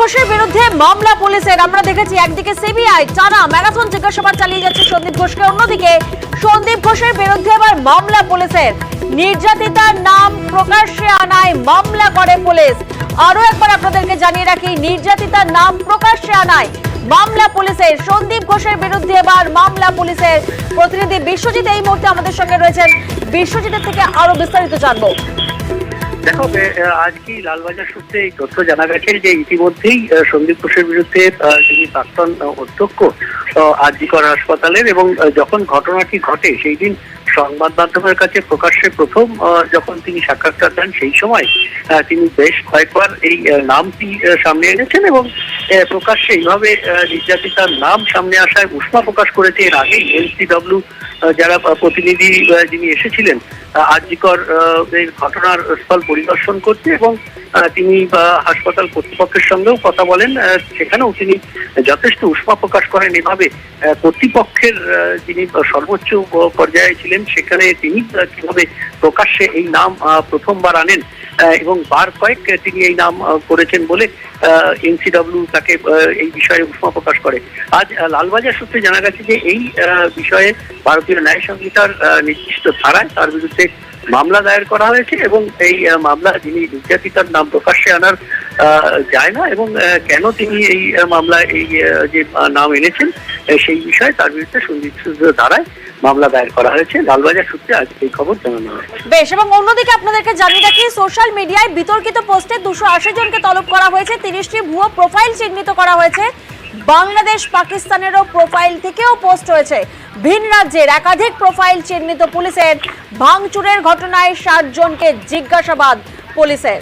ঘোষের বিরুদ্ধে মামলা পুলিশের। আমরা দেখেছি একদিকে সিবিআই টানা ম্যারাথন জিজ্ঞাসাবাদ চালিয়ে যাচ্ছে সন্দীপ ঘোষকে, অন্যদিকে সন্দীপ ঘোষের বিরুদ্ধে এবার মামলা পুলিশের। নির্যাতিতার নাম প্রকাশ্যে আনায় মামলা করে পুলিশ। আরো একবার আপনাদেরকে জানিয়ে রাখি, নির্যাতিতার নাম প্রকাশ্যে আনায় মামলা পুলিশের। সন্দীপ ঘোষের বিরুদ্ধে এবার মামলা পুলিশের। প্রতিনিধি বিশ্বজিৎ এই মুহূর্তে আমাদের সঙ্গে রয়েছেন, বিশ্বজিতের থেকে আরো বিস্তারিত জানবো। দেখো, আজকে লালবাজার সূত্রে এই তথ্য জানা গেছে যে ইতিমধ্যেই সন্দীপ ঘোষের বিরুদ্ধে যিনি প্রাক্তন অধ্যক্ষ জি কর হাসপাতালের, এবং যখন ঘটনাটি ঘটে সেই দিন সংবাদ মাধ্যমের কাছে প্রকাশ্যে প্রথম যখন তিনি সাক্ষাৎকার দেন, সেই সময় তিনি বেশ কয়েকবার এই নামটি সামনে এনেছেন এবং প্রকাশ্যে এইভাবে নির্যাতিতার নাম সামনে আসায় উষ্মা প্রকাশ করেছে। এর আগেই এনসিডব্লিউ যারা প্রতিনিধি যিনি এসেছিলেন জি কর এর ঘটনার স্থল পরিদর্শন করতে, এবং তিনি হাসপাতাল কর্তৃপক্ষের সঙ্গেও কথা বলেন, সেখানেও তিনি যথেষ্ট উষ্মা প্রকাশ করেন। এভাবে কর্তৃপক্ষের যিনি সর্বোচ্চ পর্যায়ে ছিলেন সেখানে তিনি কিভাবে প্রকাশ্যে এই নাম প্রথমবার আনেন এবং বার কয়েক তিনি এই নাম করেছেন বলে এনসিডব্লিউ তাকে এই বিষয়ে উষ্মা প্রকাশ করে। আজ লালবাজার সূত্রে জানা গেছে যে এই বিষয়ে ভারতীয় ন্যায় সংহিতার নির্দিষ্ট ধারায় তার বিরুদ্ধে মামলা দায়ের করা হয়েছে, এবং এই মামলা যিনি নির্যাতিতার নাম প্রকাশ্যে আনার যায় না এবং কেন তিনি এই মামলায় এই যে নাম এনেছেন সেই বিষয়ে তার বিরুদ্ধে সুনির্দিষ্ট ধারায় মামলা দায়ের করা হয়েছে। লালবাজার সূত্রে আজ এই খবর জানানো হয়েছে। বেশ, এবং অন্যদিকে আপনাদেরকে জানিয়ে রাখি, সোশ্যাল মিডিয়ায় বিতর্কিত পোস্টে 280 জনকে তলব করা হয়েছে, 30টি ভুয়ো প্রোফাইল চিহ্নিত করা হয়েছে। বাংলাদেশ পাকিস্তানেরও প্রোফাইল থেকেও পোস্ট হয়েছে। ভিন রাজ্যের একাধিক প্রোফাইল চিহ্নিত পুলিশের। ভাঙচুরের ঘটনায় 60 জনকে জিজ্ঞাসাবাদ পুলিশের।